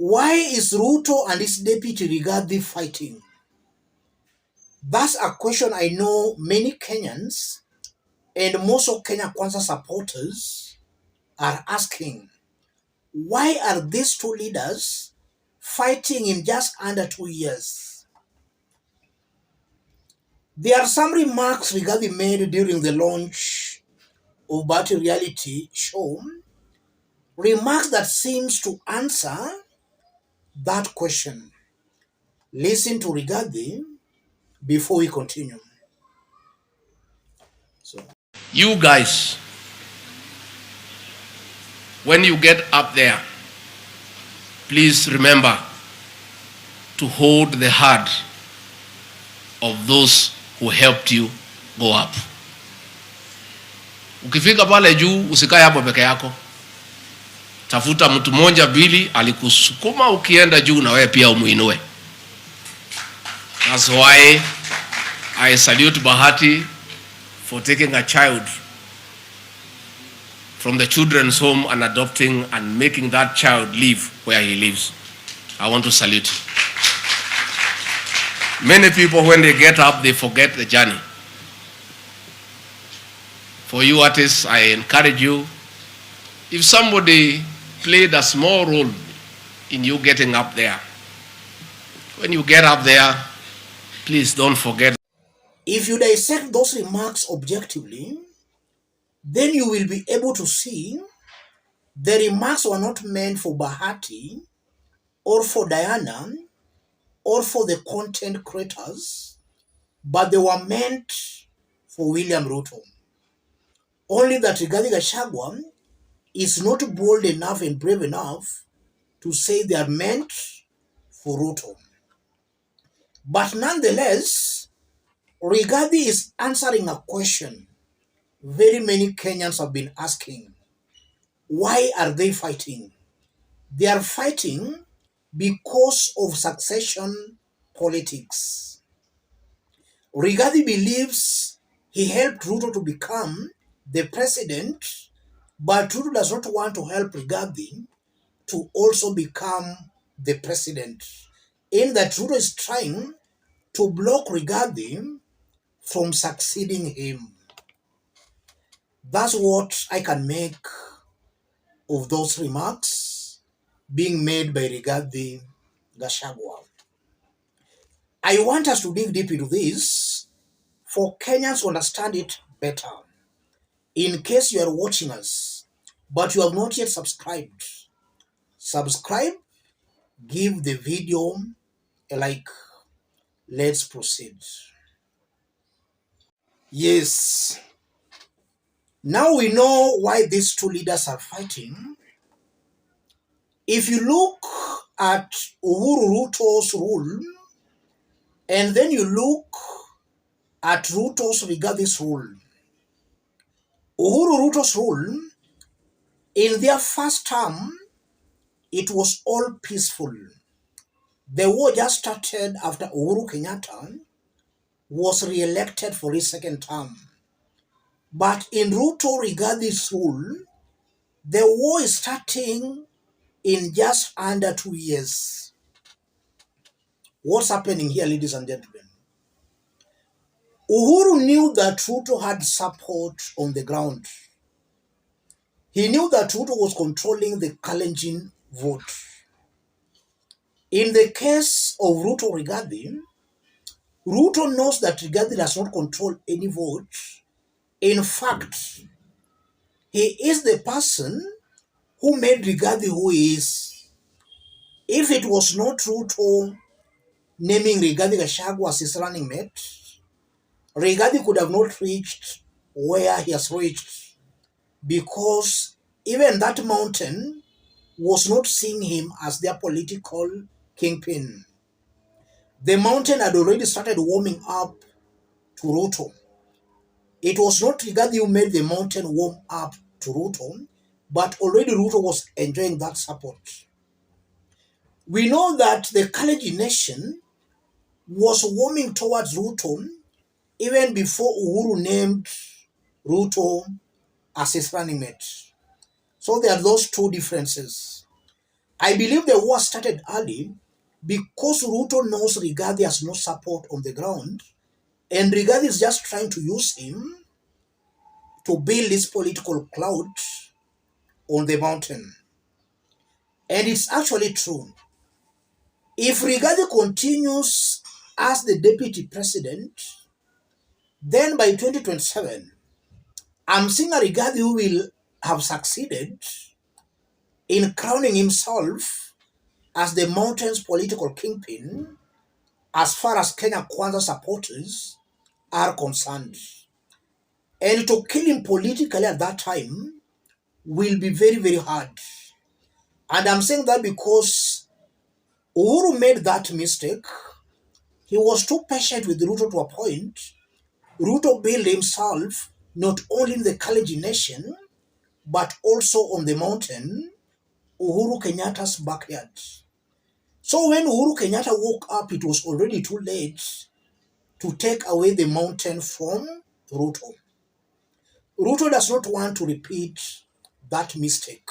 Why is Ruto and his deputy Rigathi fighting? That's a question I know many Kenyans and most of Kenya Kwanza supporters are asking. Why are these two leaders fighting in just under 2 years? There are some remarks Rigathi made during the launch of Bati reality show, remarks that seems to answer that question. Listen to Rigathi before we continue. So, you guys, when you get up there, please remember to hold the hand of those who helped you go up. Ukifika pale juu usikae hapo peke yako. Tafuta mtu mmoja bili alikusukuma ukienda juu na wewe pia umuinue. That's why I salute Bahati for taking a child from the children's home and adopting and making that child live where he lives. I want to salute you. Many people, when they get up, they forget the journey. For you artists, I encourage you, if somebody played a small role in you getting up there, when you get up there, please don't forget. If you dissect those remarks objectively, then you will be able to see the remarks were not meant for Bahati or for Diana or for the content creators, but they were meant for William Ruto. Only that Rigathi Gachagua is not bold enough and brave enough to say they are meant for Ruto. But nonetheless, Rigathi is answering a question very many Kenyans have been asking. Why are they fighting? They are fighting because of succession politics. Rigathi believes he helped Ruto to become the president, but Ruto does not want to help Rigathi to also become the president. In that, Ruto is trying to block Rigathi from succeeding him. That's what I can make of those remarks being made by Rigathi Gachagua. I want us to dig deep into this for Kenyans to understand it better. In case you are watching us, but you have not yet subscribed, subscribe, give the video a like. Let's proceed. Yes, now we know why these two leaders are fighting. If you look at Uhuru Ruto's rule, and then you look at Ruto's Rigathi's rule. Uhuru Ruto's rule, in their first term, it was all peaceful. The war just started after Uhuru Kenyatta was re-elected for his second term. But in Ruto Rigathi's rule, the war is starting in just under 2 years. What's happening here, ladies and gentlemen? Uhuru knew that Ruto had support on the ground. He knew that Ruto was controlling the Kalenjin vote. In the case of Ruto Rigathi, Ruto knows that Rigathi does not control any vote. In fact, he is the person who made Rigathi who he is. If it was not Ruto naming Rigathi Gachagua as his running mate, Rigathi could have not reached where he has reached, because even that mountain was not seeing him as their political kingpin. The mountain had already started warming up to Ruto. It was not Rigathi who made the mountain warm up to Ruto, but already Ruto was enjoying that support. We know that the Kalenjin nation was warming towards Ruto even before Uhuru named Ruto as his running mate. So there are those two differences. I believe the war started early because Ruto knows Rigathi has no support on the ground, and Rigathi is just trying to use him to build this political clout on the mountain. And it's actually true. If Rigathi continues as the deputy president, then by 2027, I'm seeing a Rigathi who will have succeeded in crowning himself as the mountain's political kingpin as far as Kenya Kwanza supporters are concerned. And to kill him politically at that time will be very, very hard. And I'm saying that because Uhuru made that mistake. He was too patient with Ruto to a point. Ruto built himself not only in the Kalenjin nation, but also on the mountain, Uhuru Kenyatta's backyard. So when Uhuru Kenyatta woke up, it was already too late to take away the mountain from Ruto. Ruto does not want to repeat that mistake.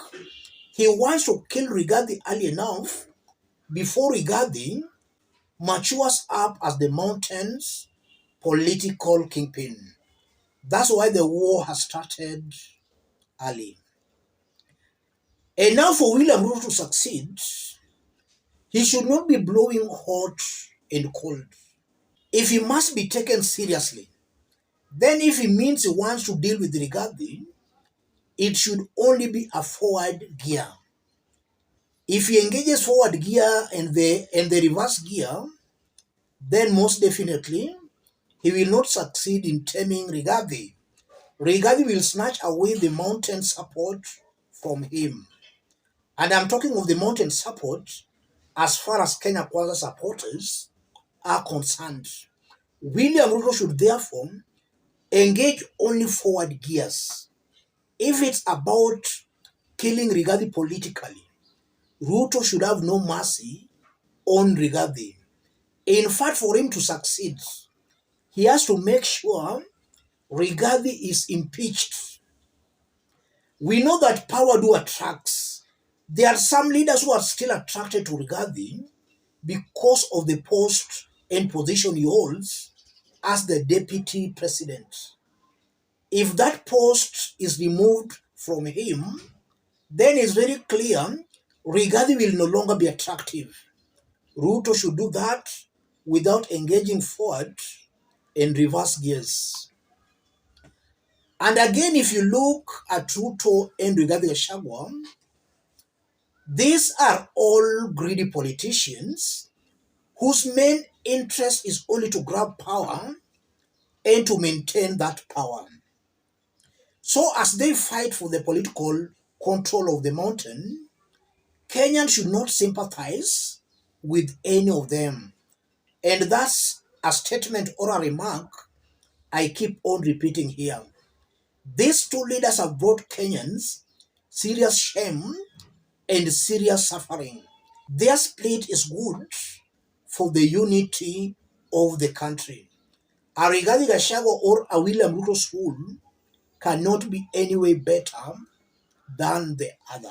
He wants to kill Rigathi early enough before Rigathi matures up as the mountain's political kingpin. That's why the war has started early. And now for William Ruto to succeed, he should not be blowing hot and cold. If he must be taken seriously, then if he means he wants to deal with Rigathi, it should only be a forward gear. If he engages forward gear and the reverse gear, then most definitely he will not succeed in taming Rigathi. Rigathi will snatch away the mountain support from him. And I'm talking of the mountain support as far as Kenya Kwanza supporters are concerned. William Ruto should therefore engage only forward gears. If it's about killing Rigathi politically, Ruto should have no mercy on Rigathi. In fact, for him to succeed, he has to make sure Rigathi is impeached. We know that power do attracts. There are some leaders who are still attracted to Rigathi because of the post and position he holds as the deputy president. If that post is removed from him, then it's very clear Rigathi will no longer be attractive. Ruto should do that without engaging forward and reverse gears. And again, if you look at Ruto and Rigathi Gachagua, these are all greedy politicians whose main interest is only to grab power and to maintain that power. So as they fight for the political control of the mountain, Kenyans should not sympathize with any of them. And that's a statement or a remark I keep on repeating here. These two leaders have brought Kenyans serious shame and serious suffering. Their split is good for the unity of the country. A Rigathi Gachagua or a William Ruto's rule cannot be any way better than the other.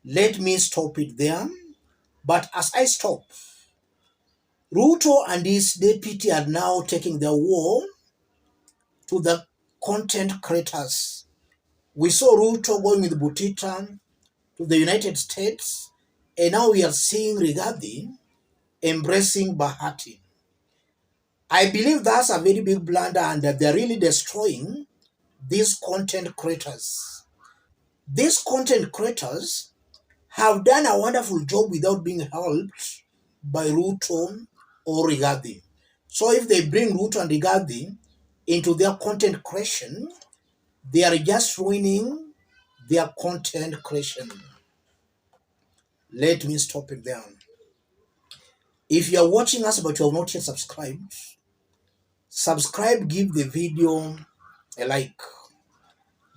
Let me stop it there. But as I stop, Ruto and his deputy are now taking the war to the content creators. We saw Ruto going with Butita to the United States, and now we are seeing Rigathi embracing Bahati. I believe that's a very big blunder, and that they're really destroying these content creators. These content creators have done a wonderful job without being helped by Ruto or Rigathi. So if they bring Ruto and Rigathi into their content creation, they are just ruining their content creation. Let me stop it there. If you are watching us but you have not yet subscribed, subscribe, give the video a like.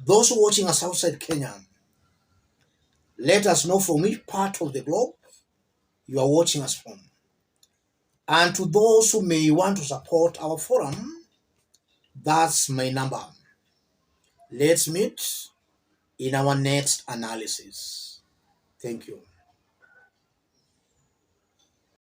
Those watching us outside Kenya, let us know from which part of the globe you are watching us from. And to those who may want to support our forum, that's my number. Let's meet in our next analysis. Thank you.